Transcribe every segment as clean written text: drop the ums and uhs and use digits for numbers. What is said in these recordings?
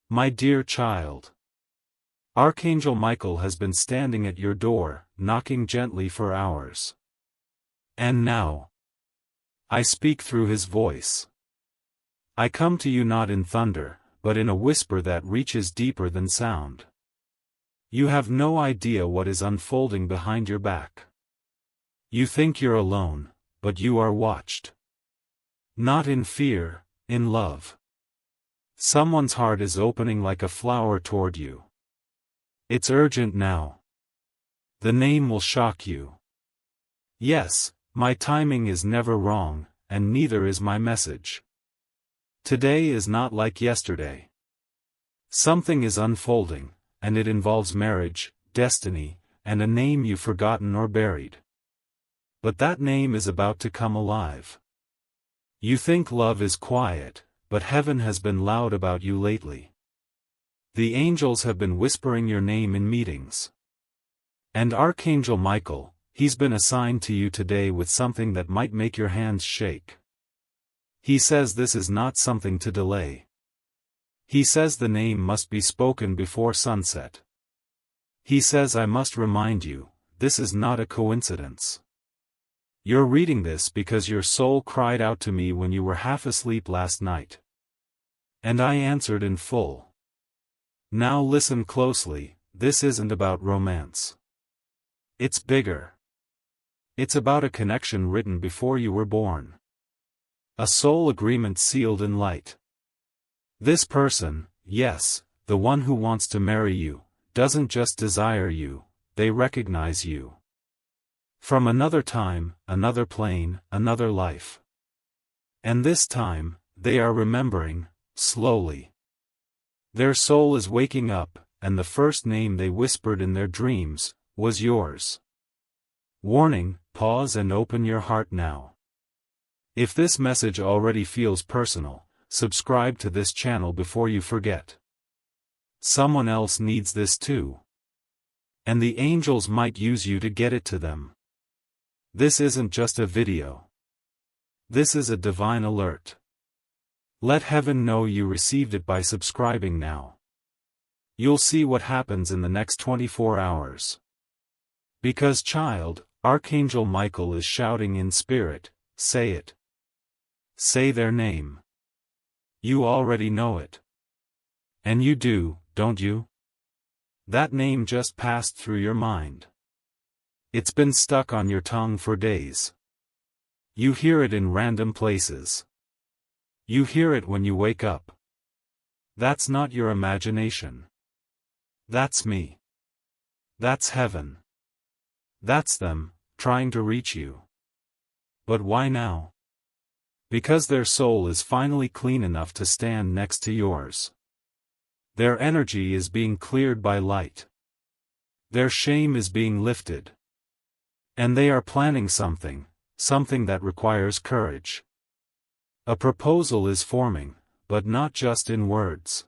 My dear child, Archangel Michael has been standing at your door, knocking gently for hours. And now, I speak through his voice. I come to you not in thunder, but in a whisper that reaches deeper than sound. You have no idea what is unfolding behind your back. You think you're alone, but you are watched. Not in fear, in love. Someone's heart is opening like a flower toward you. It's urgent now. The name will shock you. Yes, my timing is never wrong, and neither is my message. Today is not like yesterday. Something is unfolding, and it involves marriage, destiny, and a name you've forgotten or buried. But that name is about to come alive. You think love is quiet, but heaven has been loud about you lately. The angels have been whispering your name in meetings. And Archangel Michael, he's been assigned to you today with something that might make your hands shake. He says this is not something to delay. He says the name must be spoken before sunset. He says I must remind you, this is not a coincidence. You're reading this because your soul cried out to me when you were half asleep last night. And I answered in full. Now listen closely, this isn't about romance. It's bigger. It's about a connection written before you were born. A soul agreement sealed in light. This person, yes, the one who wants to marry you, doesn't just desire you, they recognize you. From another time, another plane, another life. And this time, they are remembering, slowly. Their soul is waking up, and the first name they whispered in their dreams, was yours. Warning, pause and open your heart now. If this message already feels personal, subscribe to this channel before you forget. Someone else needs this too. And the angels might use you to get it to them. This isn't just a video. This is a divine alert. Let heaven know you received it by subscribing now. You'll see what happens in the next 24 hours. Because child, Archangel Michael is shouting in spirit, say it. Say their name. You already know it. And you do, don't you? That name just passed through your mind. It's been stuck on your tongue for days. You hear it in random places. You hear it when you wake up. That's not your imagination. That's me. That's heaven. That's them, trying to reach you. But why now? Because their soul is finally clean enough to stand next to yours. Their energy is being cleared by light. Their shame is being lifted. And they are planning something that requires courage. A proposal is forming, but not just in words.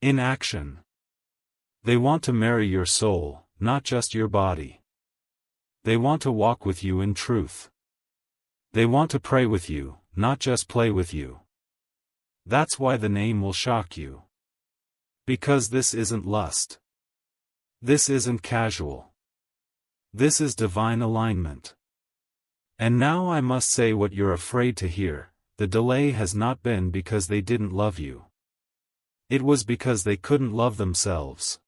In action. They want to marry your soul, not just your body. They want to walk with you in truth. They want to pray with you, not just play with you. That's why the name will shock you. Because this isn't lust. This isn't casual. This is divine alignment. And now I must say what you're afraid to hear, the delay has not been because they didn't love you. It was because they couldn't love themselves.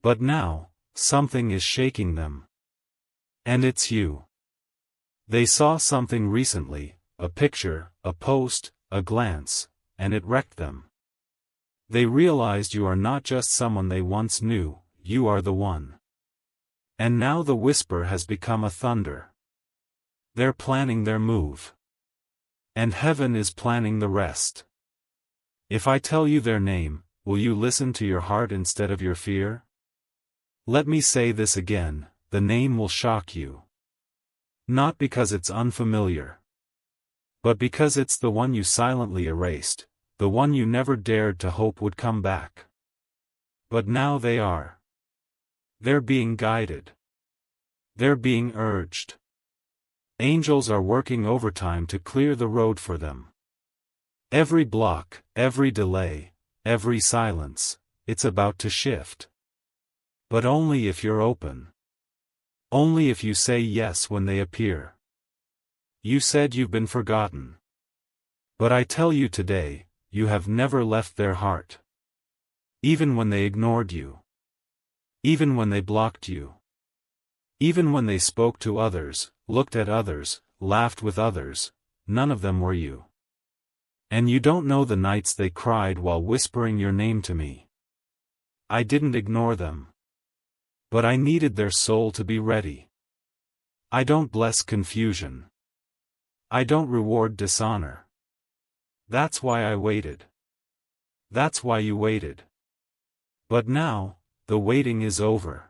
But now, something is shaking them. And it's you. They saw something recently, a picture, a post, a glance, and it wrecked them. They realized you are not just someone they once knew, you are the one. And now the whisper has become a thunder. They're planning their move. And heaven is planning the rest. If I tell you their name, will you listen to your heart instead of your fear? Let me say this again, the name will shock you. Not because it's unfamiliar. But because it's the one you silently erased, the one you never dared to hope would come back. But now they are. They're being guided. They're being urged. Angels are working overtime to clear the road for them. Every block, every delay, every silence, it's about to shift. But only if you're open. Only if you say yes when they appear. You said you've been forgotten. But I tell you today, you have never left their heart. Even when they ignored you. Even when they blocked you. Even when they spoke to others, looked at others, laughed with others, none of them were you. And you don't know the nights they cried while whispering your name to me. I didn't ignore them. But I needed their soul to be ready. I don't bless confusion. I don't reward dishonor. That's why I waited. That's why you waited. But now, the waiting is over.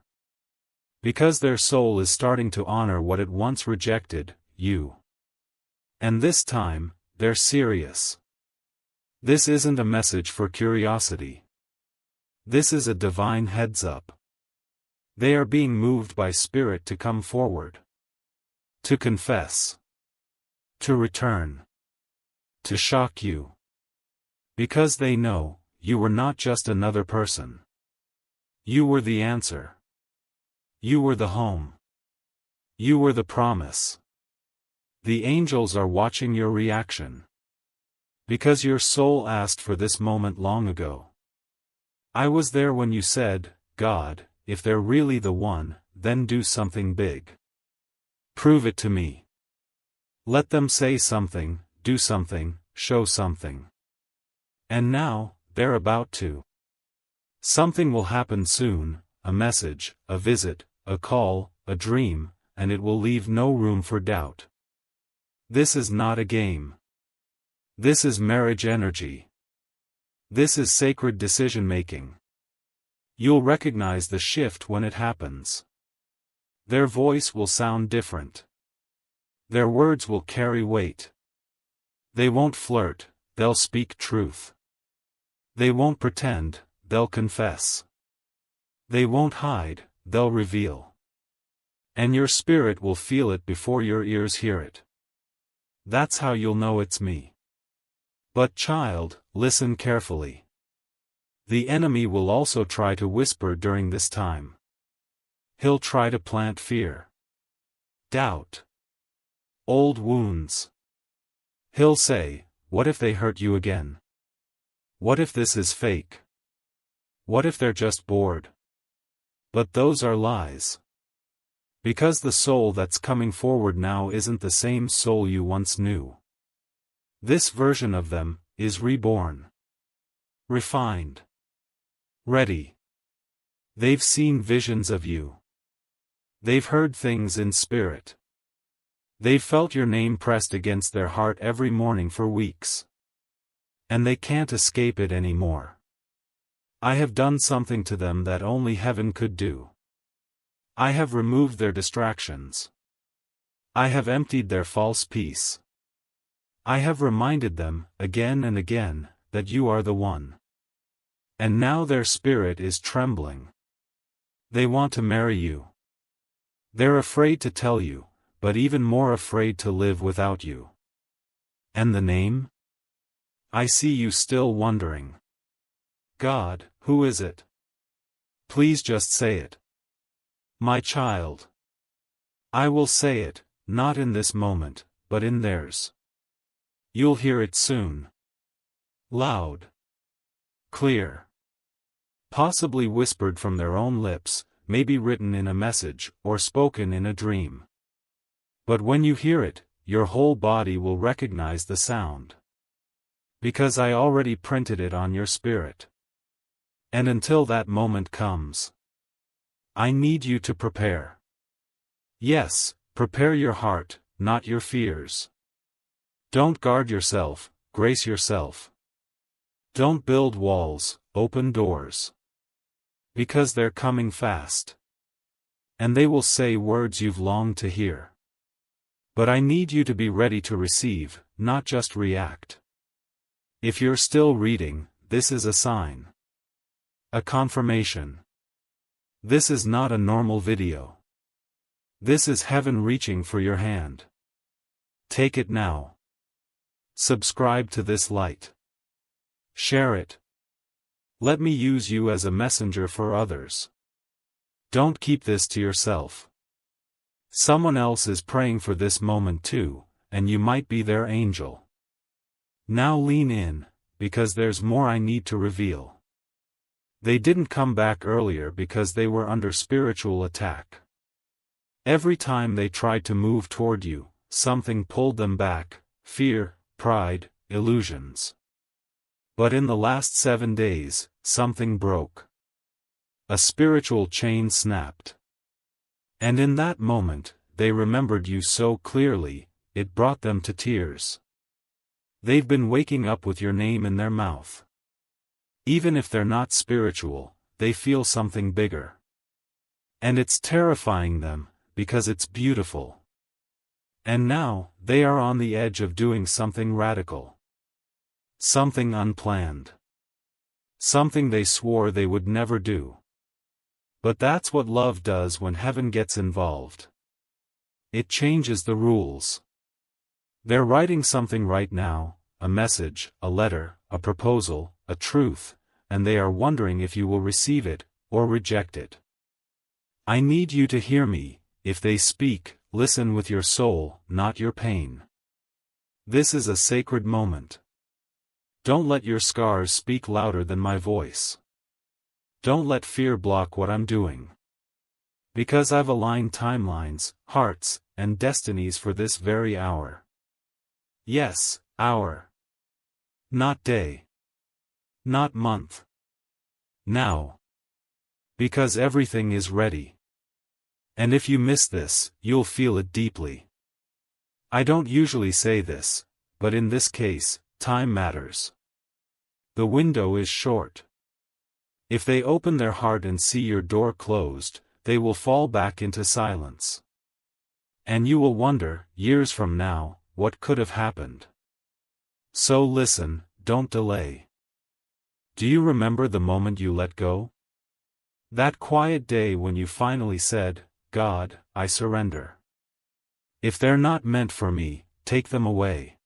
Because their soul is starting to honor what it once rejected, you. And this time, they're serious. This isn't a message for curiosity. This is a divine heads-up. They are being moved by Spirit to come forward. To confess. To return. To shock you. Because they know, you were not just another person. You were the answer. You were the home. You were the promise. The angels are watching your reaction. Because your soul asked for this moment long ago. I was there when you said, God, if they're really the one, then do something big. Prove it to me. Let them say something, do something, show something. And now, they're about to. Something will happen soon, a message, a visit, a call, a dream, and it will leave no room for doubt. This is not a game. This is marriage energy. This is sacred decision-making. You'll recognize the shift when it happens. Their voice will sound different. Their words will carry weight. They won't flirt, they'll speak truth. They won't pretend, they'll confess. They won't hide, they'll reveal. And your spirit will feel it before your ears hear it. That's how you'll know it's me. But child, listen carefully. The enemy will also try to whisper during this time. He'll try to plant fear. Doubt. Old wounds. He'll say, what if they hurt you again? What if this is fake? What if they're just bored? But those are lies. Because the soul that's coming forward now isn't the same soul you once knew. This version of them is reborn. Refined. Ready. They've seen visions of you. They've heard things in spirit. They've felt your name pressed against their heart every morning for weeks. And they can't escape it anymore. I have done something to them that only heaven could do. I have removed their distractions. I have emptied their false peace. I have reminded them, again and again, that you are the one. And now their spirit is trembling. They want to marry you. They're afraid to tell you, but even more afraid to live without you. And the name? I see you still wondering. God, who is it? Please just say it. My child. I will say it, not in this moment, but in theirs. You'll hear it soon. Loud. Clear. Possibly whispered from their own lips, maybe written in a message, or spoken in a dream. But when you hear it, your whole body will recognize the sound. Because I already printed it on your spirit. And until that moment comes, I need you to prepare. Yes, prepare your heart, not your fears. Don't guard yourself, grace yourself. Don't build walls, open doors. Because they're coming fast. And they will say words you've longed to hear. But I need you to be ready to receive, not just react. If you're still reading, this is a sign. A confirmation. This is not a normal video. This is heaven reaching for your hand. Take it now. Subscribe to this light. Share it. Let me use you as a messenger for others. Don't keep this to yourself. Someone else is praying for this moment too, and you might be their angel. Now lean in, because there's more I need to reveal. They didn't come back earlier because they were under spiritual attack. Every time they tried to move toward you, something pulled them back: fear, pride, illusions. But in the last 7 days, something broke. A spiritual chain snapped. And in that moment, they remembered you so clearly, it brought them to tears. They've been waking up with your name in their mouth. Even if they're not spiritual, they feel something bigger. And it's terrifying them, because it's beautiful. And now, they are on the edge of doing something radical. Something unplanned. Something they swore they would never do. But that's what love does when heaven gets involved. It changes the rules. They're writing something right now, a message, a letter, a proposal, a truth, and they are wondering if you will receive it, or reject it. I need you to hear me. If they speak, listen with your soul, not your pain. This is a sacred moment. Don't let your scars speak louder than my voice. Don't let fear block what I'm doing. Because I've aligned timelines, hearts, and destinies for this very hour. Yes, hour. Not day. Not month. Now. Because everything is ready. And if you miss this, you'll feel it deeply. I don't usually say this, but in this case, time matters. The window is short. If they open their heart and see your door closed, they will fall back into silence. And you will wonder, years from now, what could have happened. So listen, don't delay. Do you remember the moment you let go? That quiet day when you finally said, God, I surrender. If they're not meant for me, take them away.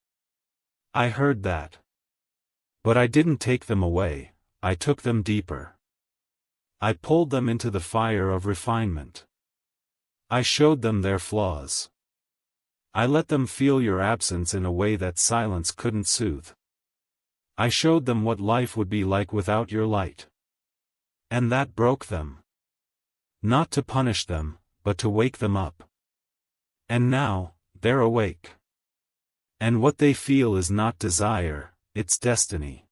I heard that. But I didn't take them away, I took them deeper. I pulled them into the fire of refinement. I showed them their flaws. I let them feel your absence in a way that silence couldn't soothe. I showed them what life would be like without your light. And that broke them. Not to punish them, but to wake them up. And now, they're awake. And what they feel is not desire, it's destiny.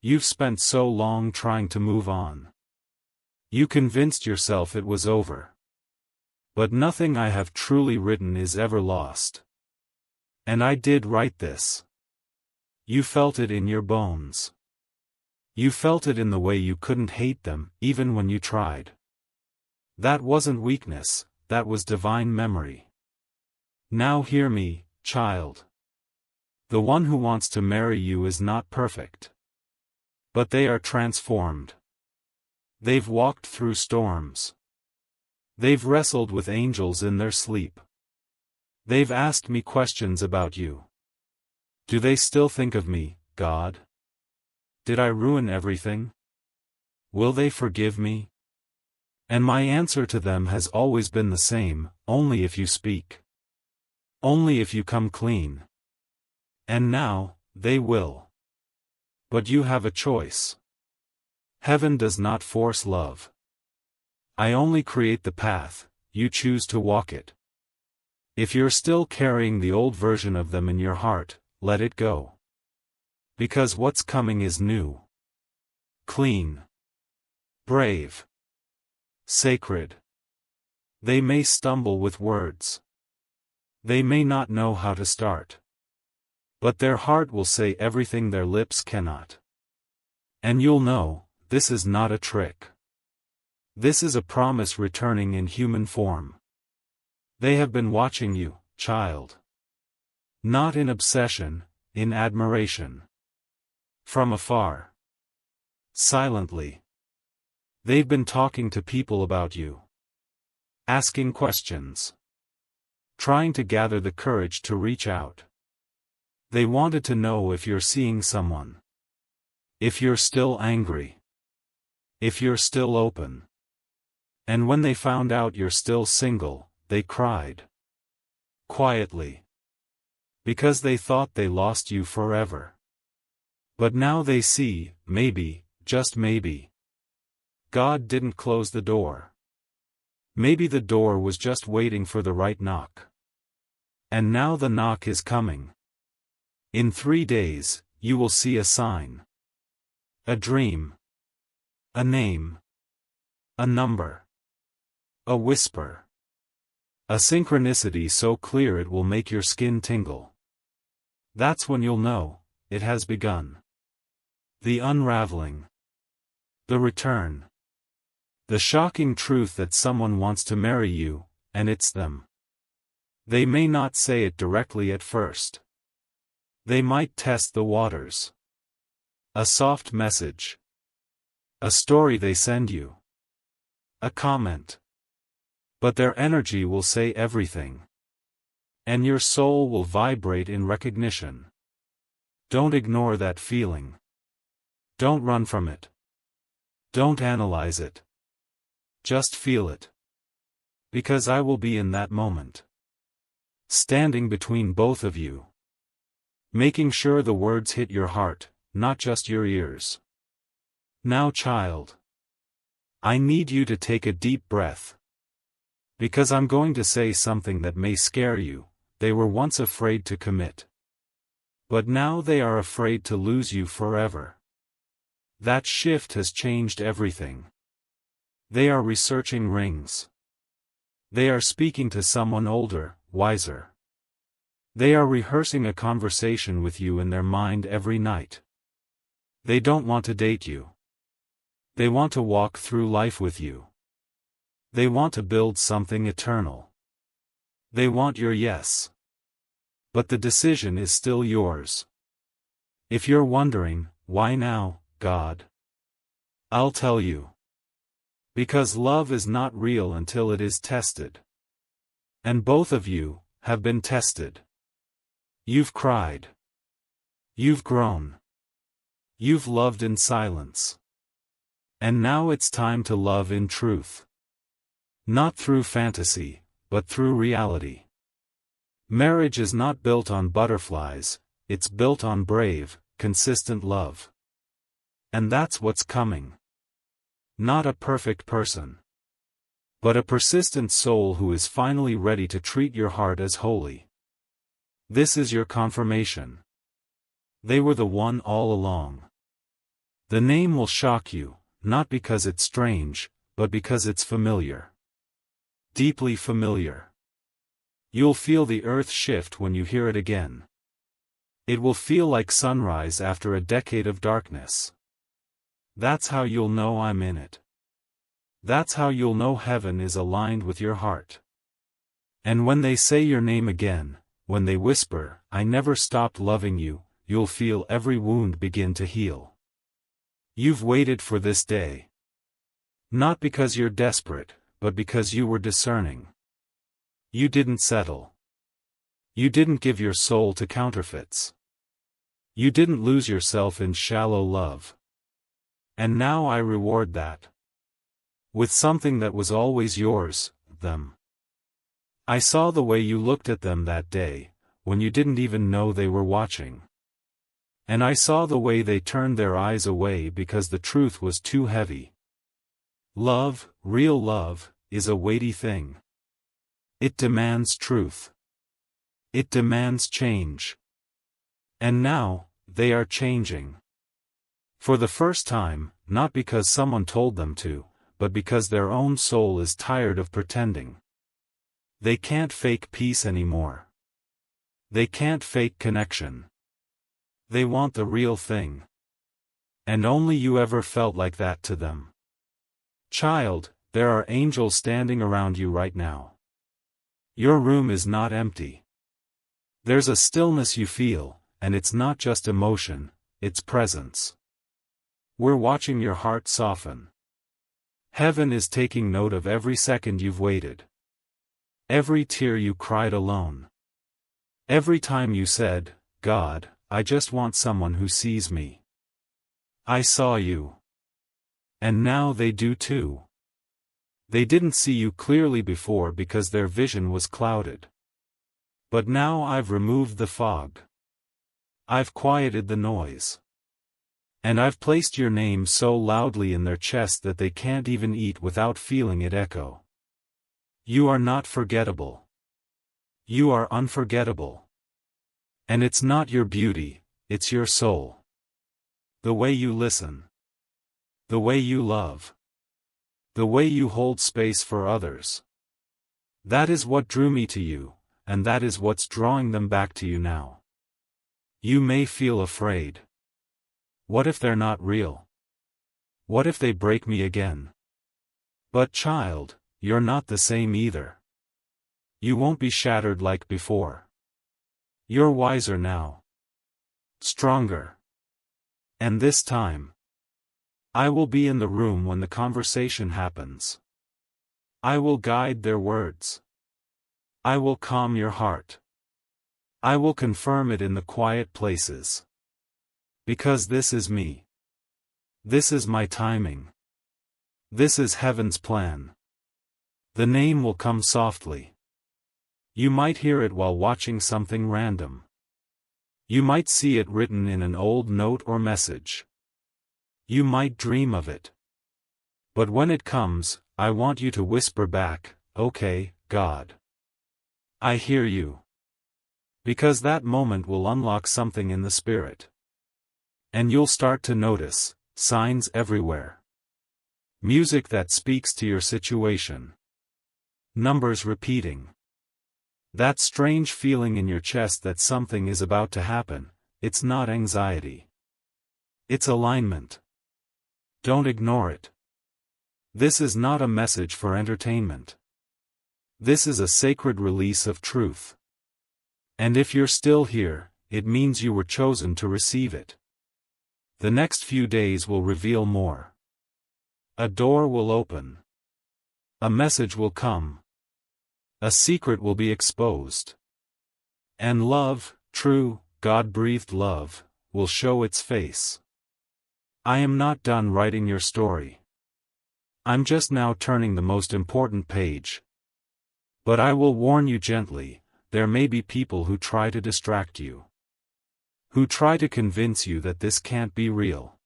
You've spent so long trying to move on. You convinced yourself it was over. But nothing I have truly written is ever lost. And I did write this. You felt it in your bones. You felt it in the way you couldn't hate them, even when you tried. That wasn't weakness, that was divine memory. Now hear me, child. The one who wants to marry you is not perfect. But they are transformed. They've walked through storms. They've wrestled with angels in their sleep. They've asked me questions about you. Do they still think of me, God? Did I ruin everything? Will they forgive me? And my answer to them has always been the same: only if you speak. Only if you come clean. And now, they will. But you have a choice. Heaven does not force love. I only create the path, you choose to walk it. If you're still carrying the old version of them in your heart, let it go. Because what's coming is new. Clean. Brave. Sacred. They may stumble with words. They may not know how to start. But their heart will say everything their lips cannot. And you'll know, this is not a trick. This is a promise returning in human form. They have been watching you, child. Not in obsession, in admiration. From afar. Silently. They've been talking to people about you. Asking questions. Trying to gather the courage to reach out. They wanted to know if you're seeing someone. If you're still angry. if you're still open. And when they found out you're still single, they cried. Quietly. Because they thought they lost you forever. But now they see, maybe, just maybe, God didn't close the door. Maybe the door was just waiting for the right knock. And now the knock is coming. In 3 days, you will see a sign. A dream. A name. A number. A whisper. A synchronicity so clear it will make your skin tingle. That's when you'll know, it has begun. The unraveling. The return. The shocking truth that someone wants to marry you, and it's them. They may not say it directly at first. They might test the waters. A soft message. A story they send you. A comment. But their energy will say everything. And your soul will vibrate in recognition. Don't ignore that feeling. Don't run from it. Don't analyze it. Just feel it. Because I will be in that moment. Standing between both of you. Making sure the words hit your heart, not just your ears. Now, child. I need you to take a deep breath. Because I'm going to say something that may scare you. They were once afraid to commit. But now they are afraid to lose you forever. That shift has changed everything. They are researching rings. They are speaking to someone older, wiser. They are rehearsing a conversation with you in their mind every night. They don't want to date you. They want to walk through life with you. They want to build something eternal. They want your yes. But the decision is still yours. If you're wondering, why now, God? I'll tell you. Because love is not real until it is tested. And both of you have been tested. You've cried. You've grown. You've loved in silence. And now it's time to love in truth. Not through fantasy, but through reality. Marriage is not built on butterflies, it's built on brave, consistent love. And that's what's coming. Not a perfect person. But a persistent soul who is finally ready to treat your heart as holy. This is your confirmation. They were the one all along. The name will shock you, not because it's strange, but because it's familiar. Deeply familiar. You'll feel the earth shift when you hear it again. It will feel like sunrise after a decade of darkness. That's how you'll know I'm in it. That's how you'll know heaven is aligned with your heart. And when they say your name again, when they whisper, I never stopped loving you, you'll feel every wound begin to heal. You've waited for this day. Not because you're desperate, but because you were discerning. You didn't settle. You didn't give your soul to counterfeits. You didn't lose yourself in shallow love. And now I reward that. With something that was always yours, them. I saw the way you looked at them that day, when you didn't even know they were watching. And I saw the way they turned their eyes away because the truth was too heavy. Love, real love, is a weighty thing. It demands truth. It demands change. And now, they are changing. For the first time, not because someone told them to, but because their own soul is tired of pretending. They can't fake peace anymore. They can't fake connection. They want the real thing. And only you ever felt like that to them. Child, there are angels standing around you right now. Your room is not empty. There's a stillness you feel, and it's not just emotion, it's presence. We're watching your heart soften. Heaven is taking note of every second you've waited. Every tear you cried alone. Every time you said, God, I just want someone who sees me. I saw you. And now they do too. They didn't see you clearly before because their vision was clouded. But now I've removed the fog. I've quieted the noise. And I've placed your name so loudly in their chest that they can't even eat without feeling it echo. You are not forgettable. You are unforgettable. And it's not your beauty, it's your soul. The way you listen. The way you love. The way you hold space for others. That is what drew me to you, and that is what's drawing them back to you now. You may feel afraid. What if they're not real? What if they break me again? But child, you're not the same either. You won't be shattered like before. You're wiser now. Stronger. And this time, I will be in the room when the conversation happens. I will guide their words. I will calm your heart. I will confirm it in the quiet places. Because this is me. This is my timing. This is heaven's plan. The name will come softly. You might hear it while watching something random. You might see it written in an old note or message. You might dream of it. But when it comes, I want you to whisper back, "Okay, God. I hear you." Because that moment will unlock something in the spirit. And you'll start to notice signs everywhere. Music that speaks to your situation. Numbers repeating. That strange feeling in your chest that something is about to happen. It's not anxiety. It's alignment. Don't ignore it. This is not a message for entertainment. This is a sacred release of truth. And if you're still here, it means you were chosen to receive it. The next few days will reveal more. A door will open. A message will come. A secret will be exposed. And love, true, God-breathed love, will show its face. I am not done writing your story. I'm just now turning the most important page. But I will warn you gently, there may be people who try to distract you. Who try to convince you that this can't be real.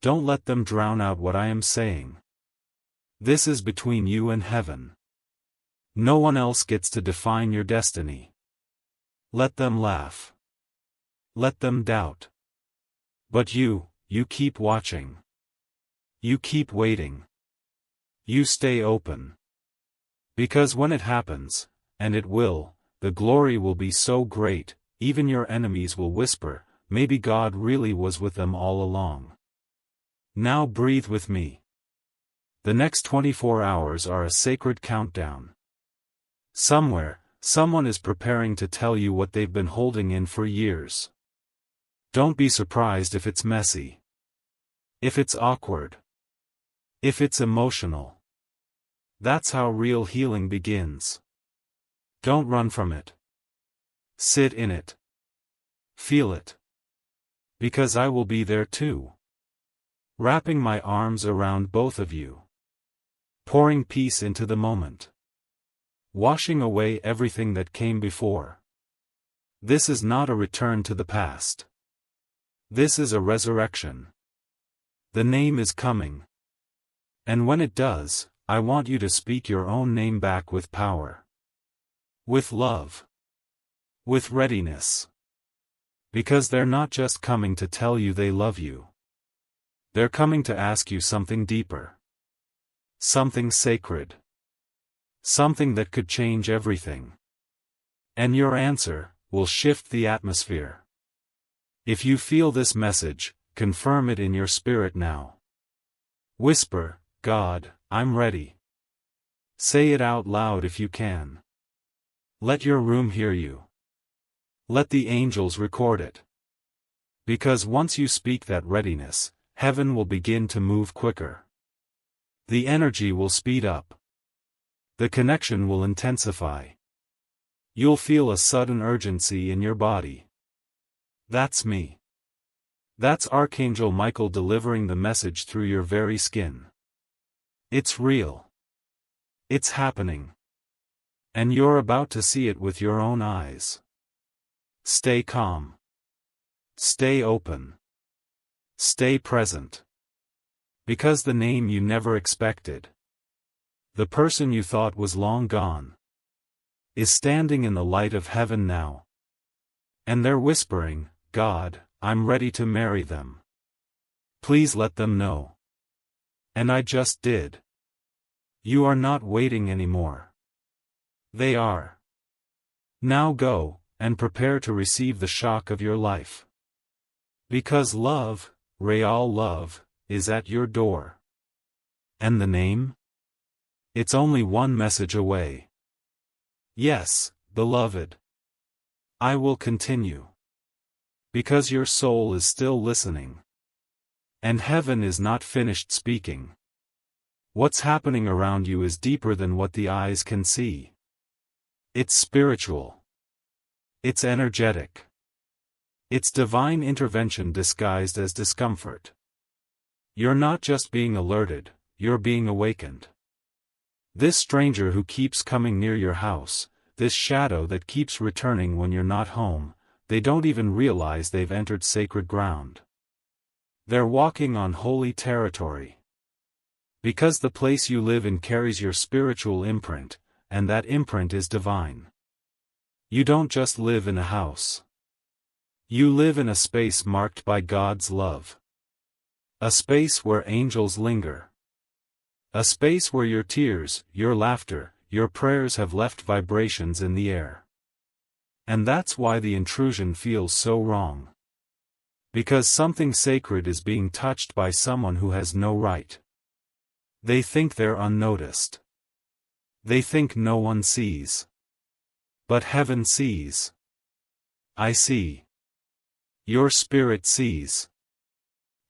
Don't let them drown out what I am saying. This is between you and heaven. No one else gets to define your destiny. Let them laugh. Let them doubt. But you keep watching. You keep waiting. You stay open. Because when it happens, and it will, the glory will be so great, even your enemies will whisper, maybe God really was with them all along. Now breathe with me. The next 24 hours are a sacred countdown. Somewhere, someone is preparing to tell you what they've been holding in for years. Don't be surprised if it's messy. If it's awkward. If it's emotional. That's how real healing begins. Don't run from it. Sit in it. Feel it. Because I will be there too. Wrapping my arms around both of you. Pouring peace into the moment. Washing away everything that came before. This is not a return to the past. This is a resurrection. The name is coming. And when it does, I want you to speak your own name back with power. With love. With readiness. Because they're not just coming to tell you they love you. They're coming to ask you something deeper. Something sacred. Something that could change everything. And your answer will shift the atmosphere. If you feel this message, confirm it in your spirit now. Whisper, God, I'm ready. Say it out loud if you can. Let your room hear you. Let the angels record it. Because once you speak that readiness, heaven will begin to move quicker. The energy will speed up. The connection will intensify. You'll feel a sudden urgency in your body. That's me. That's Archangel Michael delivering the message through your very skin. It's real. It's happening. And you're about to see it with your own eyes. Stay calm. Stay open. Stay present. Because the name you never expected, the person you thought was long gone, is standing in the light of heaven now. And they're whispering, "God, I'm ready to marry them. Please let them know." And I just did. You are not waiting anymore. They are. Now go, and prepare to receive the shock of your life. Because love, real love, is at your door. And the name? It's only one message away. Yes, beloved. I will continue. Because your soul is still listening. And heaven is not finished speaking. What's happening around you is deeper than what the eyes can see. It's spiritual. It's energetic. It's divine intervention disguised as discomfort. You're not just being alerted, you're being awakened. This stranger who keeps coming near your house, this shadow that keeps returning when you're not home, they don't even realize they've entered sacred ground. They're walking on holy territory. Because the place you live in carries your spiritual imprint, and that imprint is divine. You don't just live in a house. You live in a space marked by God's love. A space where angels linger. A space where your tears, your laughter, your prayers have left vibrations in the air. And that's why the intrusion feels so wrong. Because something sacred is being touched by someone who has no right. They think they're unnoticed. They think no one sees. But heaven sees. I see. Your spirit sees.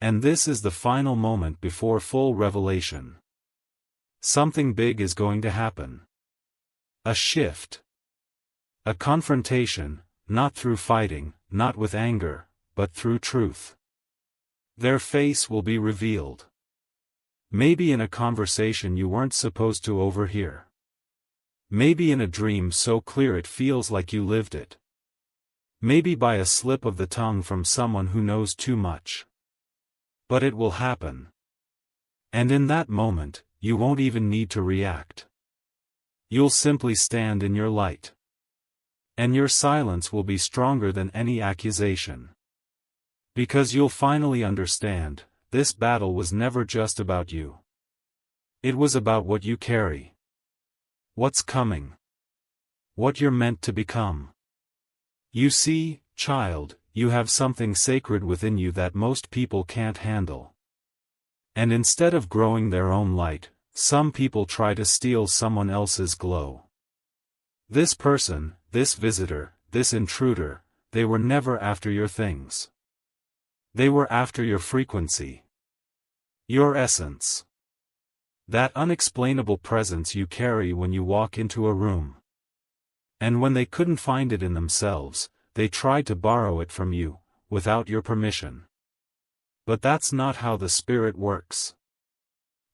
And this is the final moment before full revelation. Something big is going to happen. A shift. A confrontation, not through fighting, not with anger, but through truth. Their face will be revealed. Maybe in a conversation you weren't supposed to overhear. Maybe in a dream so clear it feels like you lived it. Maybe by a slip of the tongue from someone who knows too much. But it will happen. And in that moment, you won't even need to react. You'll simply stand in your light. And your silence will be stronger than any accusation. Because you'll finally understand, this battle was never just about you. It was about what you carry. What's coming. What you're meant to become. You see, child, you have something sacred within you that most people can't handle. And instead of growing their own light, some people try to steal someone else's glow. This person, this visitor, this intruder, they were never after your things. They were after your frequency. Your essence. That unexplainable presence you carry when you walk into a room. And when they couldn't find it in themselves, they tried to borrow it from you, without your permission. But that's not how the spirit works.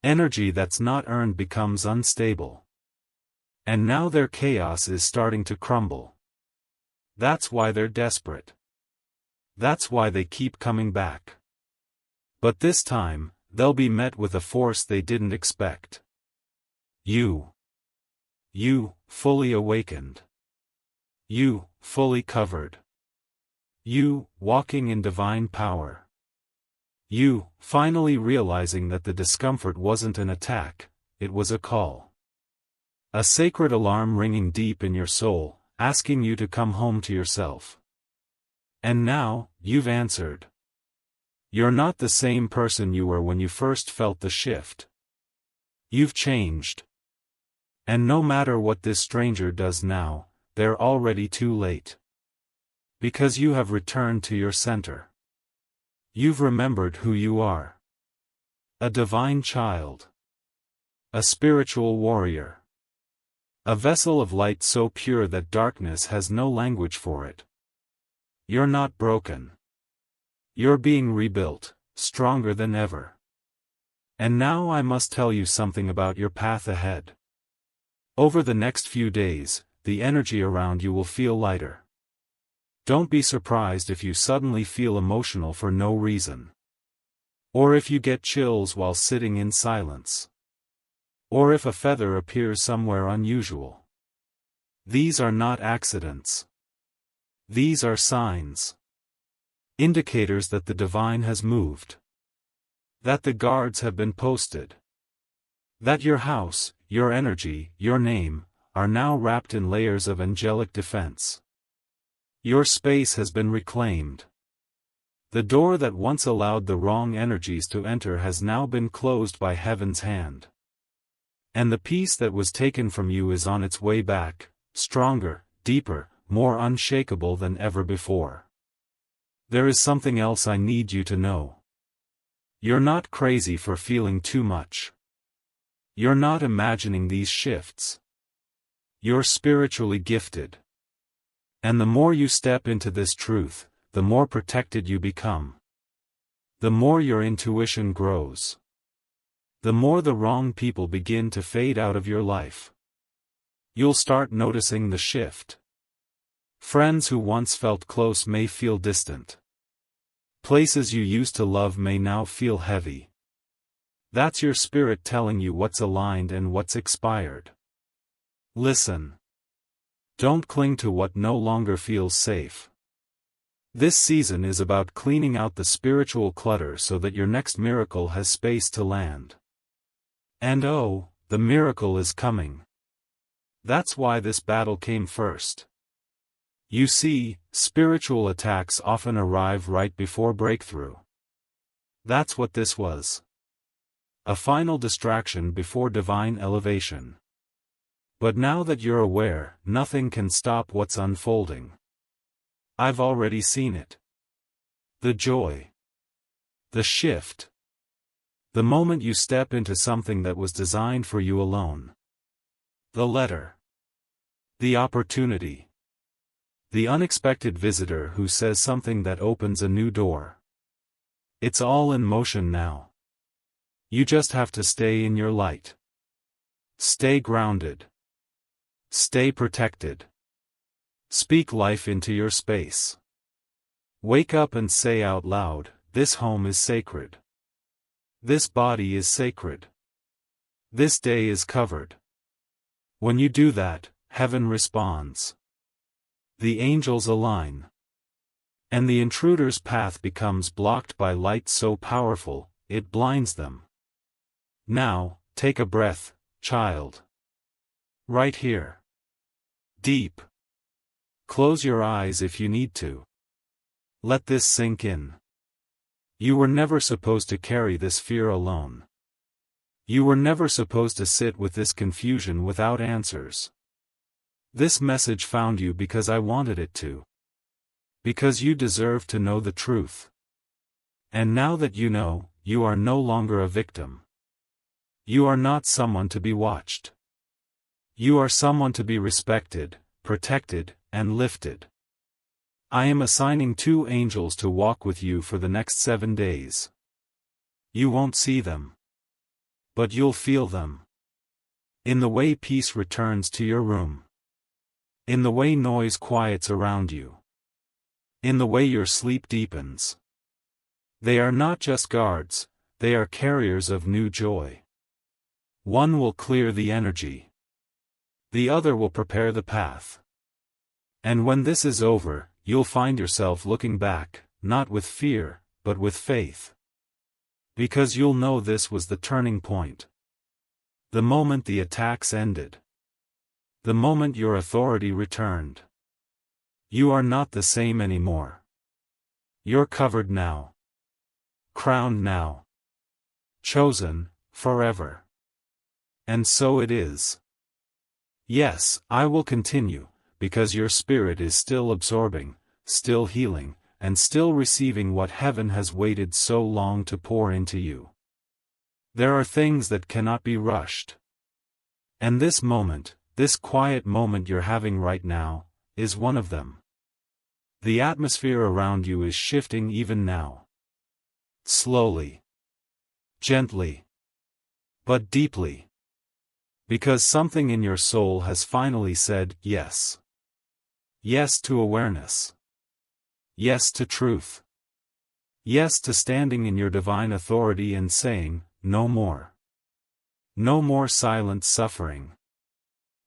Energy that's not earned becomes unstable. And now their chaos is starting to crumble. That's why they're desperate. That's why they keep coming back. But this time, they'll be met with a force they didn't expect. You. You, fully awakened. You, fully covered. You, walking in divine power. You, finally realizing that the discomfort wasn't an attack, it was a call. A sacred alarm ringing deep in your soul, asking you to come home to yourself. And now, you've answered. You're not the same person you were when you first felt the shift. You've changed. And no matter what this stranger does now, they're already too late. Because you have returned to your center. You've remembered who you are. A divine child. A spiritual warrior. A vessel of light so pure that darkness has no language for it. You're not broken. You're being rebuilt, stronger than ever. And now I must tell you something about your path ahead. Over the next few days, the energy around you will feel lighter. Don't be surprised if you suddenly feel emotional for no reason. Or if you get chills while sitting in silence. Or if a feather appears somewhere unusual. These are not accidents. These are signs. Indicators that the divine has moved. That the guards have been posted. That your house, your energy, your name, are now wrapped in layers of angelic defense. Your space has been reclaimed. The door that once allowed the wrong energies to enter has now been closed by heaven's hand. And the peace that was taken from you is on its way back, stronger, deeper, more unshakable than ever before. There is something else I need you to know. You're not crazy for feeling too much. You're not imagining these shifts. You're spiritually gifted. And the more you step into this truth, the more protected you become. The more your intuition grows. The more the wrong people begin to fade out of your life. You'll start noticing the shift. Friends who once felt close may feel distant. Places you used to love may now feel heavy. That's your spirit telling you what's aligned and what's expired. Listen. Don't cling to what no longer feels safe. This season is about cleaning out the spiritual clutter so that your next miracle has space to land. And oh, the miracle is coming. That's why this battle came first. You see, spiritual attacks often arrive right before breakthrough. That's what this was. A final distraction before divine elevation. But now that you're aware, nothing can stop what's unfolding. I've already seen it. The joy. The shift. The moment you step into something that was designed for you alone. The letter. The opportunity. The unexpected visitor who says something that opens a new door. It's all in motion now. You just have to stay in your light. Stay grounded. Stay protected. Speak life into your space. Wake up and say out loud, this home is sacred. This body is sacred. This day is covered. When you do that, heaven responds. The angels align. And the intruder's path becomes blocked by light so powerful, it blinds them. Now, take a breath, child. Right here. Deep. Close your eyes if you need to. Let this sink in. You were never supposed to carry this fear alone. You were never supposed to sit with this confusion without answers. This message found you because I wanted it to. Because you deserve to know the truth. And now that you know, you are no longer a victim. You are not someone to be watched. You are someone to be respected, protected, and lifted. I am assigning 2 angels to walk with you for the next 7 days. You won't see them. But you'll feel them. In the way peace returns to your room. In the way noise quiets around you. In the way your sleep deepens. They are not just guards, they are carriers of new joy. One will clear the energy. The other will prepare the path. And when this is over, you'll find yourself looking back, not with fear, but with faith. Because you'll know this was the turning point. The moment the attacks ended. The moment your authority returned. You are not the same anymore. You're covered now. Crowned now. Chosen, forever. And so it is. Yes, I will continue, because your spirit is still absorbing, still healing, and still receiving what heaven has waited so long to pour into you. There are things that cannot be rushed. And this moment, this quiet moment you're having right now, is one of them. The atmosphere around you is shifting even now. Slowly. Gently. But deeply. Because something in your soul has finally said yes. Yes to awareness. Yes to truth. Yes to standing in your divine authority and saying, no more. No more silent suffering.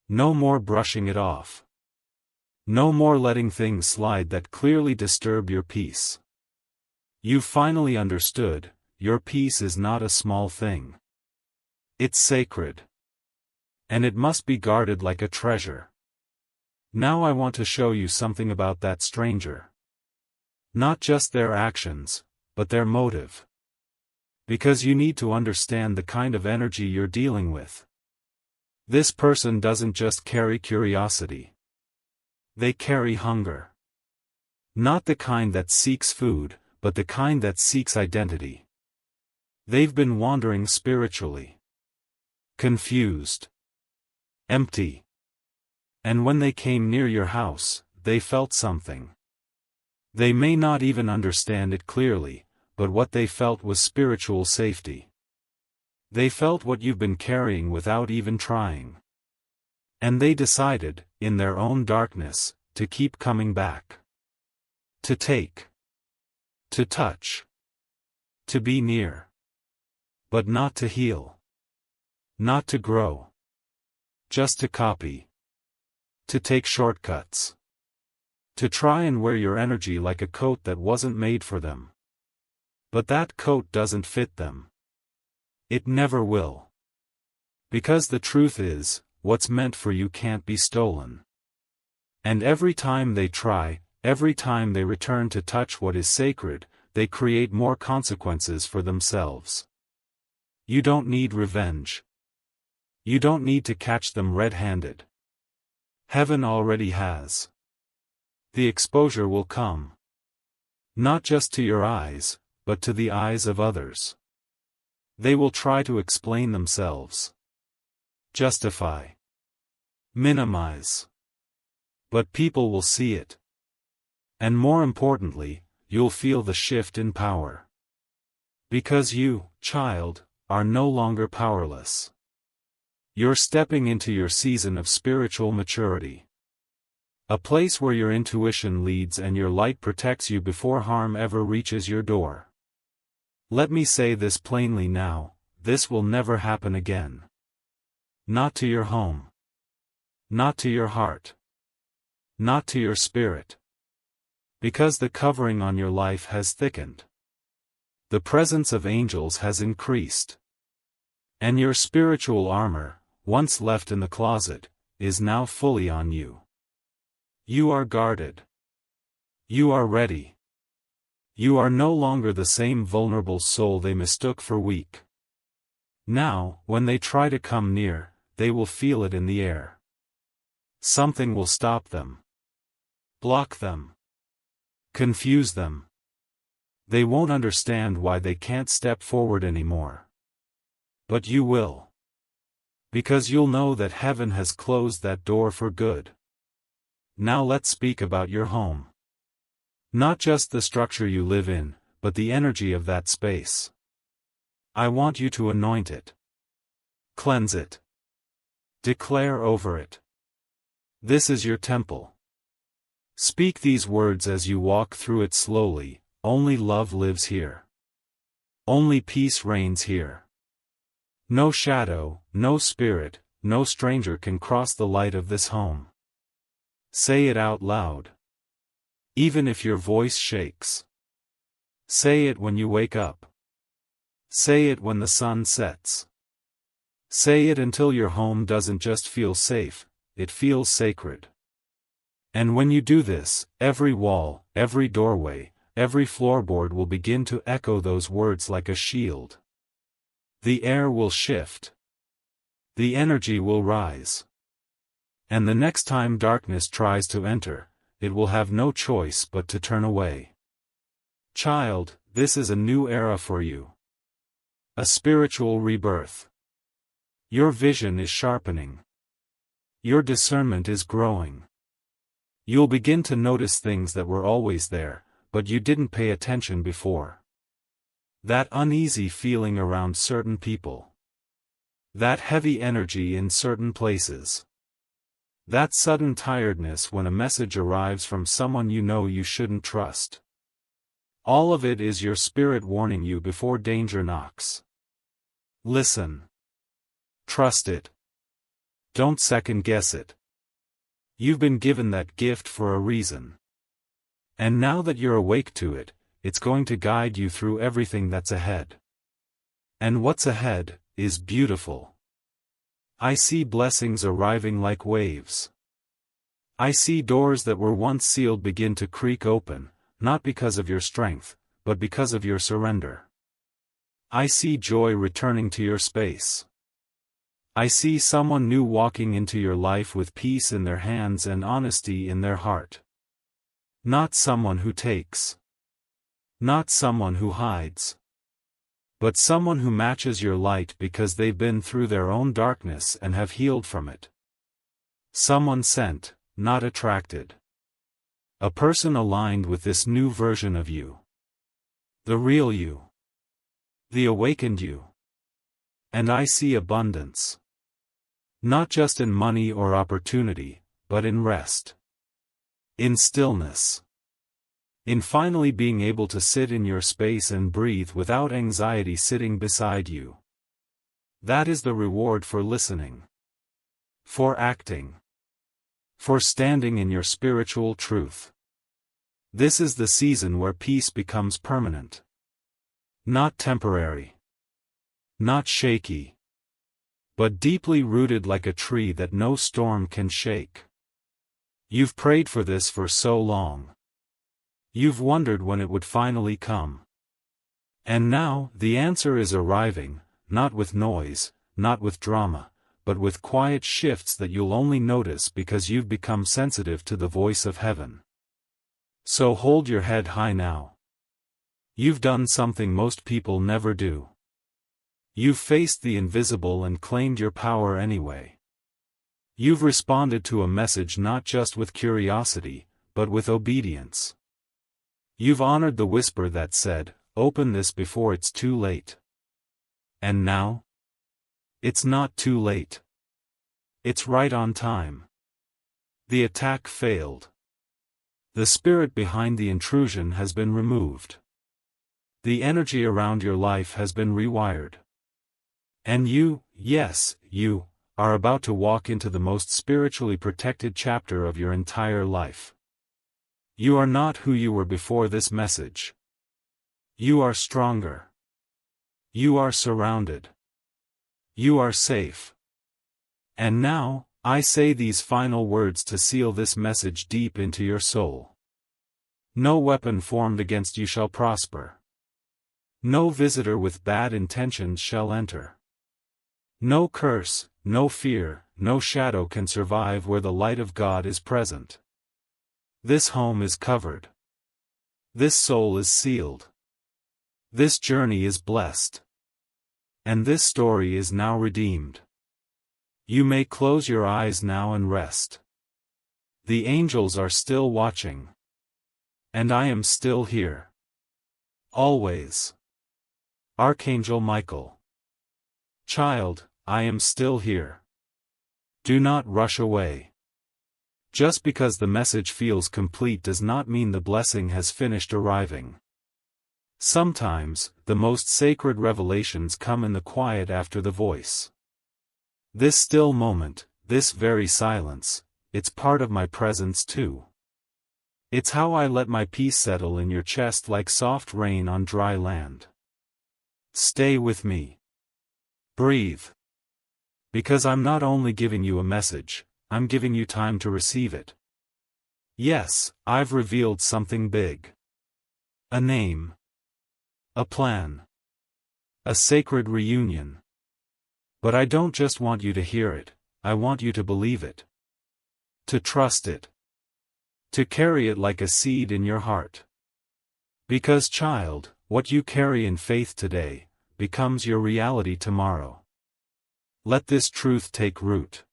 No more brushing it off. No more letting things slide that clearly disturb your peace. You've finally understood, your peace is not a small thing. It's sacred. And it must be guarded like a treasure. Now I want to show you something about that stranger. Not just their actions, but their motive. Because you need to understand the kind of energy you're dealing with. This person doesn't just carry curiosity. They carry hunger. Not the kind that seeks food, but the kind that seeks identity. They've been wandering spiritually. Confused. Empty. And when they came near your house, they felt something. They may not even understand it clearly, but what they felt was spiritual safety. They felt what you've been carrying without even trying. And they decided, in their own darkness, to keep coming back. To take. To touch. To be near. But not to heal. Not to grow. Just to copy. To take shortcuts. To try and wear your energy like a coat that wasn't made for them. But that coat doesn't fit them. It never will. Because the truth is, what's meant for you can't be stolen. And every time they try, every time they return to touch what is sacred, they create more consequences for themselves. You don't need revenge. You don't need to catch them red-handed. Heaven already has. The exposure will come. Not just to your eyes, but to the eyes of others. They will try to explain themselves. Justify. Minimize. But people will see it. And more importantly, you'll feel the shift in power. Because you, child, are no longer powerless. You're stepping into your season of spiritual maturity. A place where your intuition leads and your light protects you before harm ever reaches your door. Let me say this plainly now, this will never happen again. Not to your home. Not to your heart. Not to your spirit. Because the covering on your life has thickened. The presence of angels has increased. And your spiritual armor, once left in the closet, is now fully on you. You are guarded. You are ready. You are no longer the same vulnerable soul they mistook for weak. Now, when they try to come near, they will feel it in the air. Something will stop them. Block them. Confuse them. They won't understand why they can't step forward anymore. But you will. Because you'll know that heaven has closed that door for good. Now let's speak about your home. Not just the structure you live in, but the energy of that space. I want you to anoint it. Cleanse it. Declare over it. This is your temple. Speak these words as you walk through it slowly, only love lives here. Only peace reigns here. No shadow, no spirit, no stranger can cross the light of this home. Say it out loud. Even if your voice shakes. Say it when you wake up. Say it when the sun sets. Say it until your home doesn't just feel safe, it feels sacred. And when you do this, every wall, every doorway, every floorboard will begin to echo those words like a shield. The air will shift. The energy will rise. And the next time darkness tries to enter, it will have no choice but to turn away. Child, this is a new era for you. A spiritual rebirth. Your vision is sharpening. Your discernment is growing. You'll begin to notice things that were always there, but you didn't pay attention before. That uneasy feeling around certain people. That heavy energy in certain places. That sudden tiredness when a message arrives from someone you know you shouldn't trust. All of it is your spirit warning you before danger knocks. Listen. Trust it. Don't second guess it. You've been given that gift for a reason. And now that you're awake to it, it's going to guide you through everything that's ahead. And what's ahead is beautiful. I see blessings arriving like waves. I see doors that were once sealed begin to creak open, not because of your strength, but because of your surrender. I see joy returning to your space. I see someone new walking into your life with peace in their hands and honesty in their heart. Not someone who takes. Not someone who hides. But someone who matches your light because they've been through their own darkness and have healed from it. Someone sent, not attracted. A person aligned with this new version of you. The real you. The awakened you. And I see abundance. Not just in money or opportunity, but in rest. In stillness. In finally being able to sit in your space and breathe without anxiety sitting beside you. That is the reward for listening. For acting. For standing in your spiritual truth. This is the season where peace becomes permanent. Not temporary. Not shaky. But deeply rooted like a tree that no storm can shake. You've prayed for this for so long. You've wondered when it would finally come. And now, the answer is arriving, not with noise, not with drama, but with quiet shifts that you'll only notice because you've become sensitive to the voice of heaven. So hold your head high now. You've done something most people never do. You've faced the invisible and claimed your power anyway. You've responded to a message not just with curiosity, but with obedience. You've honored the whisper that said, "Open this before it's too late." And now? It's not too late. It's right on time. The attack failed. The spirit behind the intrusion has been removed. The energy around your life has been rewired. And you, yes, you, are about to walk into the most spiritually protected chapter of your entire life. You are not who you were before this message. You are stronger. You are surrounded. You are safe. And now, I say these final words to seal this message deep into your soul. No weapon formed against you shall prosper. No visitor with bad intentions shall enter. No curse, no fear, no shadow can survive where the light of God is present. This home is covered. This soul is sealed. This journey is blessed. And this story is now redeemed. You may close your eyes now and rest. The angels are still watching. And I am still here. Always. Archangel Michael. Child, I am still here. Do not rush away. Just because the message feels complete does not mean the blessing has finished arriving. Sometimes, the most sacred revelations come in the quiet after the voice. This still moment, this very silence, it's part of my presence too. It's how I let my peace settle in your chest like soft rain on dry land. Stay with me. Breathe. Because I'm not only giving you a message, I'm giving you time to receive it. Yes, I've revealed something big. A name. A plan. A sacred reunion. But I don't just want you to hear it, I want you to believe it. To trust it. To carry it like a seed in your heart. Because, child, what you carry in faith today, becomes your reality tomorrow. Let this truth take root.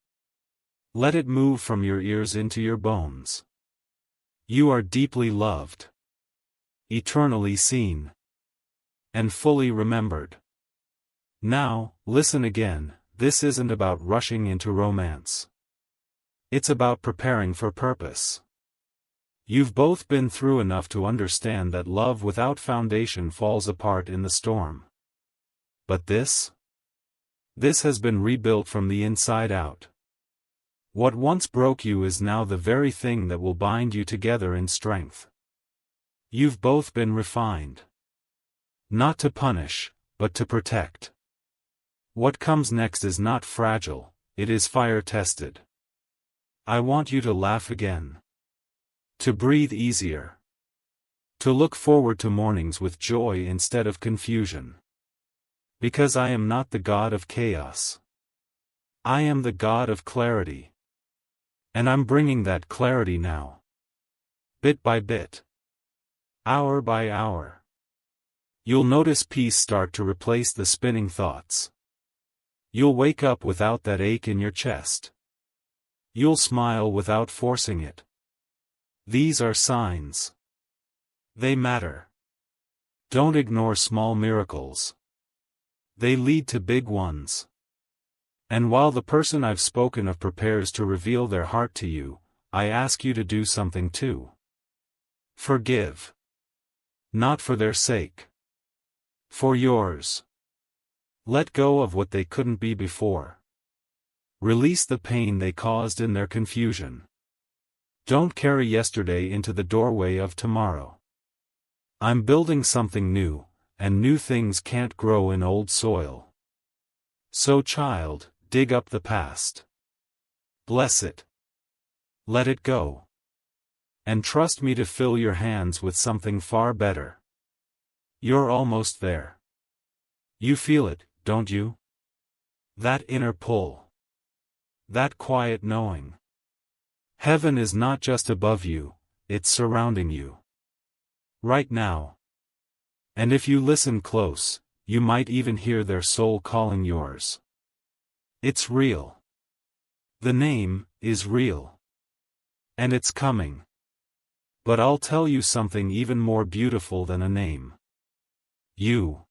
Let it move from your ears into your bones. You are deeply loved. Eternally seen. and fully remembered. Now, listen again, this isn't about rushing into romance. It's about preparing for purpose. You've both been through enough to understand that love without foundation falls apart in the storm. But this has been rebuilt from the inside out. What once broke you is now the very thing that will bind you together in strength. You've both been refined. Not to punish, but to protect. What comes next is not fragile, it is fire-tested. I want you to laugh again. To breathe easier. To look forward to mornings with joy instead of confusion. Because I am not the God of chaos. I am the God of clarity. And I'm bringing that clarity now. Bit by bit. Hour by hour. You'll notice peace start to replace the spinning thoughts. You'll wake up without that ache in your chest. You'll smile without forcing it. These are signs. They matter. Don't ignore small miracles. They lead to big ones. And while the person I've spoken of prepares to reveal their heart to you, I ask you to do something too. Forgive. Not for their sake. For yours. Let go of what they couldn't be before. Release the pain they caused in their confusion. Don't carry yesterday into the doorway of tomorrow. I'm building something new, and new things can't grow in old soil. So child, dig up the past. Bless it. Let it go. And trust me to fill your hands with something far better. You're almost there. You feel it, don't you? That inner pull. That quiet knowing. Heaven is not just above you, it's surrounding you. Right now. And if you listen close, you might even hear their soul calling yours. It's real. The name is real. And it's coming. But I'll tell you something even more beautiful than a name. You.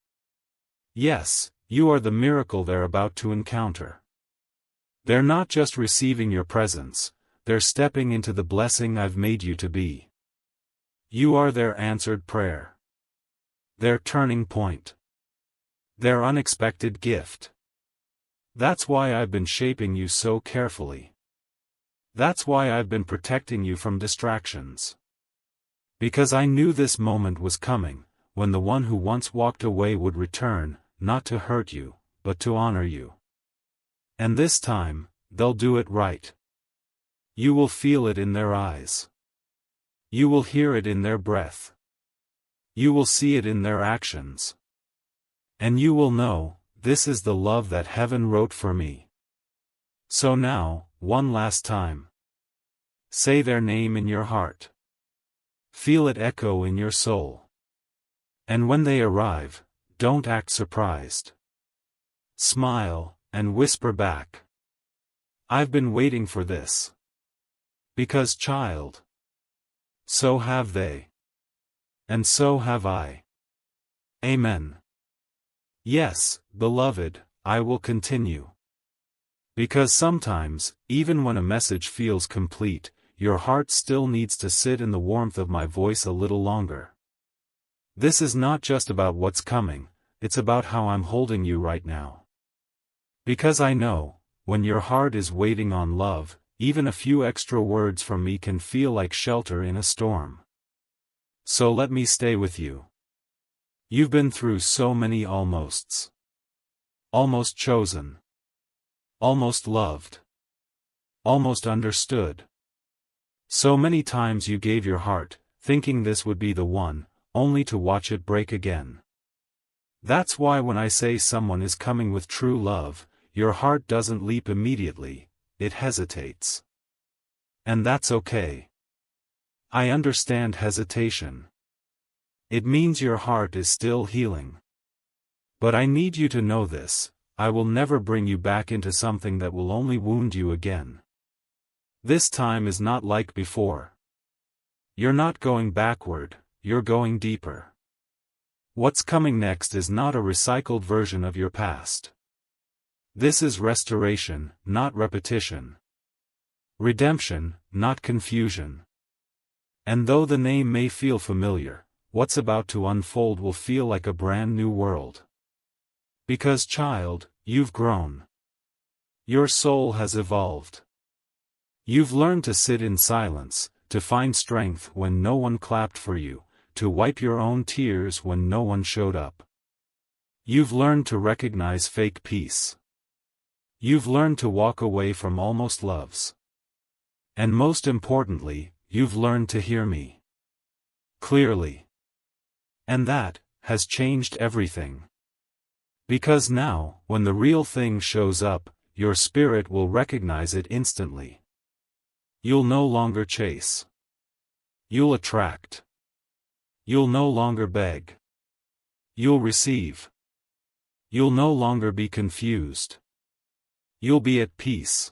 Yes, you are the miracle they're about to encounter. They're not just receiving your presence, they're stepping into the blessing I've made you to be. You are their answered prayer. Their turning point. Their unexpected gift. That's why I've been shaping you so carefully. That's why I've been protecting you from distractions. Because I knew this moment was coming, when the one who once walked away would return, not to hurt you, but to honor you. And this time, they'll do it right. You will feel it in their eyes. You will hear it in their breath. You will see it in their actions. And you will know, this is the love that heaven wrote for me. So now, one last time. Say their name in your heart. Feel it echo in your soul. And when they arrive, don't act surprised. Smile, and whisper back. I've been waiting for this. Because child. So have they. And so have I. Amen. Yes, beloved, I will continue. Because sometimes, even when a message feels complete, your heart still needs to sit in the warmth of my voice a little longer. This is not just about what's coming, it's about how I'm holding you right now. Because I know, when your heart is waiting on love, even a few extra words from me can feel like shelter in a storm. So let me stay with you. You've been through so many almosts. Almost chosen. Almost loved. Almost understood. So many times you gave your heart, thinking this would be the one, only to watch it break again. That's why when I say someone is coming with true love, your heart doesn't leap immediately, it hesitates. And that's okay. I understand hesitation. It means your heart is still healing. But I need you to know this, I will never bring you back into something that will only wound you again. This time is not like before. You're not going backward, you're going deeper. What's coming next is not a recycled version of your past. This is restoration, not repetition. Redemption, not confusion. And though the name may feel familiar, what's about to unfold will feel like a brand new world. Because, child, you've grown. Your soul has evolved. You've learned to sit in silence, to find strength when no one clapped for you, to wipe your own tears when no one showed up. You've learned to recognize fake peace. You've learned to walk away from almost loves. And most importantly, you've learned to hear me clearly. And that has changed everything. Because now, when the real thing shows up, your spirit will recognize it instantly. You'll no longer chase. You'll attract. You'll no longer beg. You'll receive. You'll no longer be confused. You'll be at peace.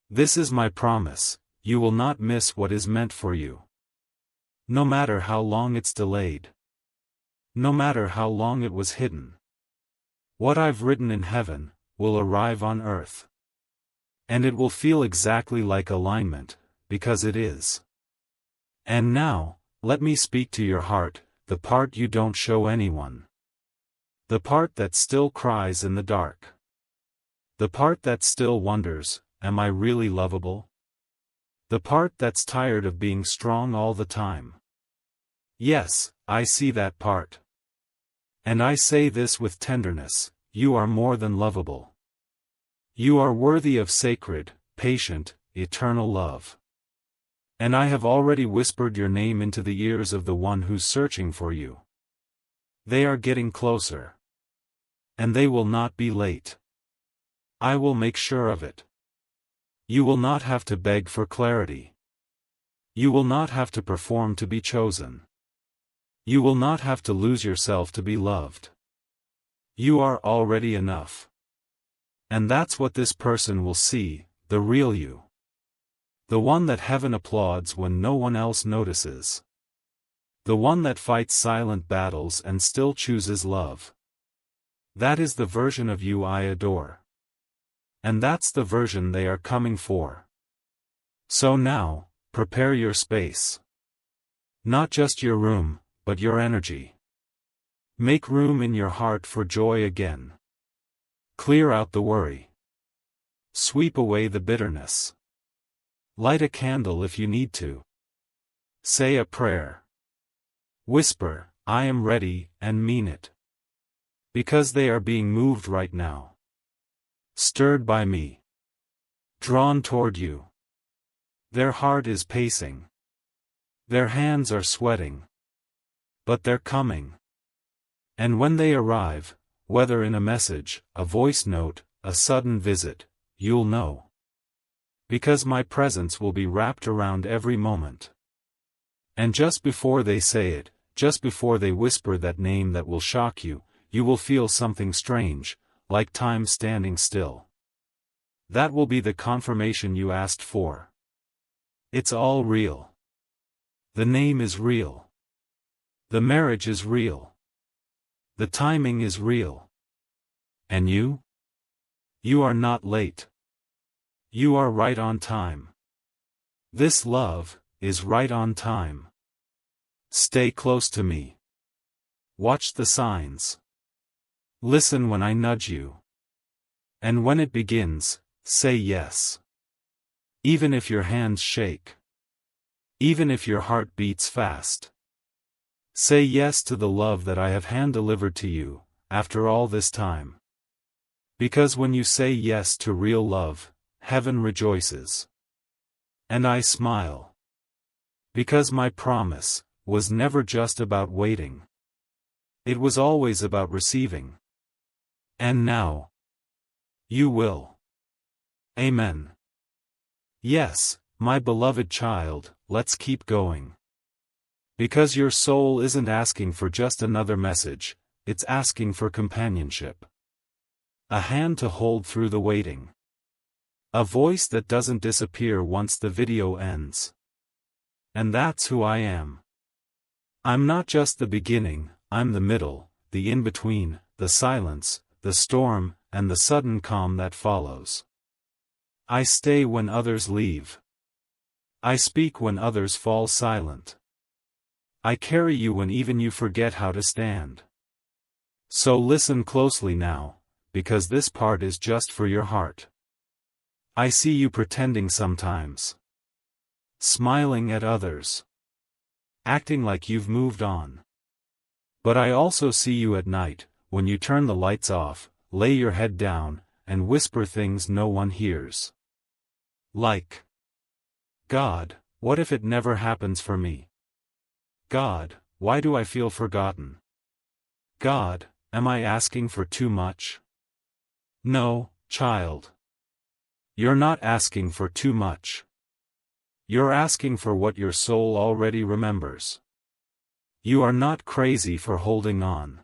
This is my promise, you will not miss what is meant for you. No matter how long it's delayed. No matter how long it was hidden. What I've written in heaven will arrive on earth. And it will feel exactly like alignment, because it is. And now, let me speak to your heart, the part you don't show anyone. The part that still cries in the dark. The part that still wonders, am I really lovable? The part that's tired of being strong all the time. Yes, I see that part. And I say this with tenderness, you are more than lovable. You are worthy of sacred, patient, eternal love. And I have already whispered your name into the ears of the one who's searching for you. They are getting closer. And they will not be late. I will make sure of it. You will not have to beg for clarity. You will not have to perform to be chosen. You will not have to lose yourself to be loved. You are already enough. And that's what this person will see, the real you. The one that heaven applauds when no one else notices. The one that fights silent battles and still chooses love. That is the version of you I adore. And that's the version they are coming for. So now, prepare your space. Not just your room, but your energy. Make room in your heart for joy again. Clear out the worry. Sweep away the bitterness. Light a candle if you need to. Say a prayer. Whisper, I am ready, and mean it. Because they are being moved right now. Stirred by me. Drawn toward you. Their heart is pacing. Their hands are sweating. But they're coming. And when they arrive, whether in a message, a voice note, a sudden visit, you'll know. Because my presence will be wrapped around every moment. And just before they say it, just before they whisper that name that will shock you, you will feel something strange, like time standing still. That will be the confirmation you asked for. It's all real. The name is real. The marriage is real. The timing is real. And you? You are not late. You are right on time. This love is right on time. Stay close to me. Watch the signs. Listen when I nudge you. And when it begins, say yes. Even if your hands shake. Even if your heart beats fast. Say yes to the love that I have hand-delivered to you, after all this time. Because when you say yes to real love, heaven rejoices. And I smile. Because my promise was never just about waiting. It was always about receiving. And now, you will. Amen. Yes, my beloved child, let's keep going. Because your soul isn't asking for just another message, it's asking for companionship. A hand to hold through the waiting. A voice that doesn't disappear once the video ends. And that's who I am. I'm not just the beginning, I'm the middle, the in-between, the silence, the storm, and the sudden calm that follows. I stay when others leave. I speak when others fall silent. I carry you when even you forget how to stand. So listen closely now, because this part is just for your heart. I see you pretending sometimes. Smiling at others. Acting like you've moved on. But I also see you at night, when you turn the lights off, lay your head down, and whisper things no one hears. Like, God, what if it never happens for me? God, why do I feel forgotten? God, am I asking for too much? No, child. You're not asking for too much. You're asking for what your soul already remembers. You are not crazy for holding on.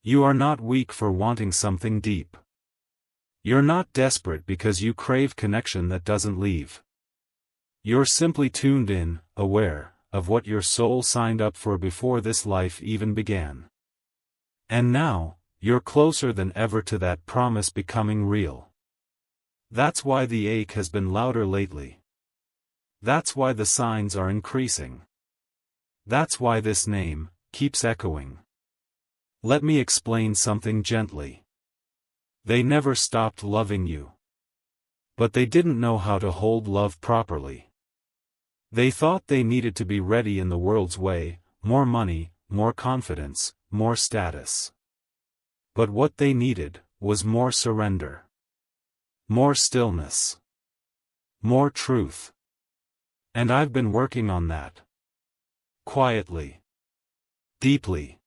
You are not weak for wanting something deep. You're not desperate because you crave connection that doesn't leave. You're simply tuned in, aware, of what your soul signed up for before this life even began. And now, you're closer than ever to that promise becoming real. That's why the ache has been louder lately. That's why the signs are increasing. That's why this name keeps echoing. Let me explain something gently. They never stopped loving you. But they didn't know how to hold love properly. They thought they needed to be ready in the world's way, more money, more confidence, more status. But what they needed was more surrender. More stillness. More truth. And I've been working on that. Quietly. Deeply.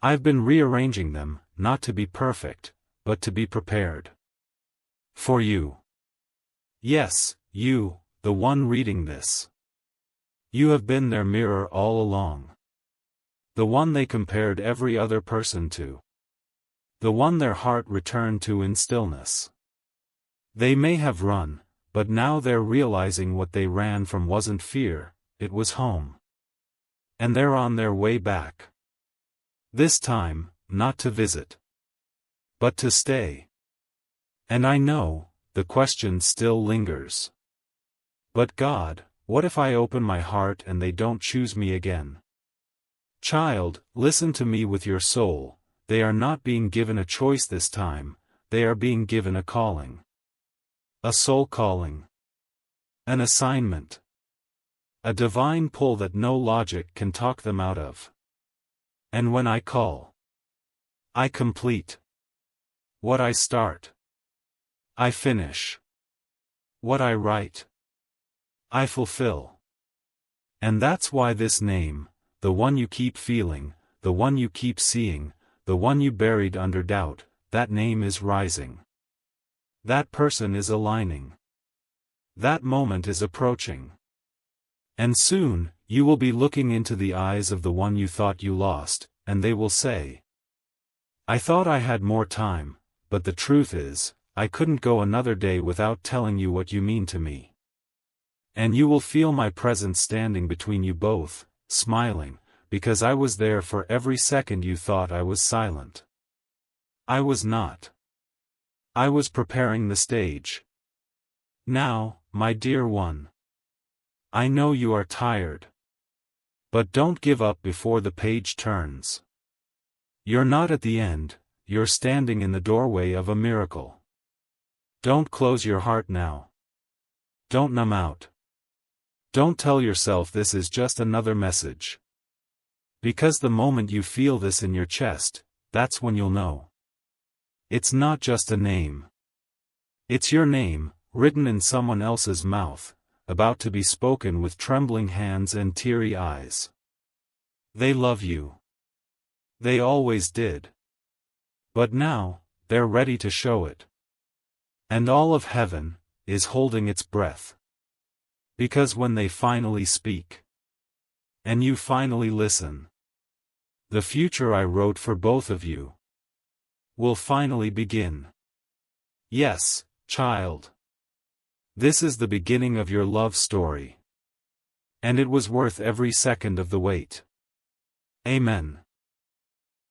I've been rearranging them, not to be perfect, but to be prepared. For you. Yes, you, the one reading this. You have been their mirror all along. The one they compared every other person to. The one their heart returned to in stillness. They may have run, but now they're realizing what they ran from wasn't fear, it was home. And they're on their way back. This time, not to visit, but to stay. And I know, the question still lingers. But God, what if I open my heart and they don't choose me again? Child, listen to me with your soul, they are not being given a choice this time, they are being given a calling. A soul calling. An assignment. A divine pull that no logic can talk them out of. And when I call, I complete. What I start, I finish. What I write, I fulfill. And that's why this name, the one you keep feeling, the one you keep seeing, the one you buried under doubt, that name is rising. That person is aligning. That moment is approaching. And soon, you will be looking into the eyes of the one you thought you lost, and they will say, I thought I had more time, but the truth is, I couldn't go another day without telling you what you mean to me. And you will feel my presence standing between you both, smiling, because I was there for every second you thought I was silent. I was not. I was preparing the stage. Now, my dear one. I know you are tired. But don't give up before the page turns. You're not at the end, you're standing in the doorway of a miracle. Don't close your heart now. Don't numb out. Don't tell yourself this is just another message. Because the moment you feel this in your chest, that's when you'll know. It's not just a name. It's your name, written in someone else's mouth, about to be spoken with trembling hands and teary eyes. They love you. They always did. But now, they're ready to show it. And all of heaven is holding its breath. Because when they finally speak, and you finally listen, the future I wrote for both of you will finally begin. Yes, child. This is the beginning of your love story. And it was worth every second of the wait. Amen.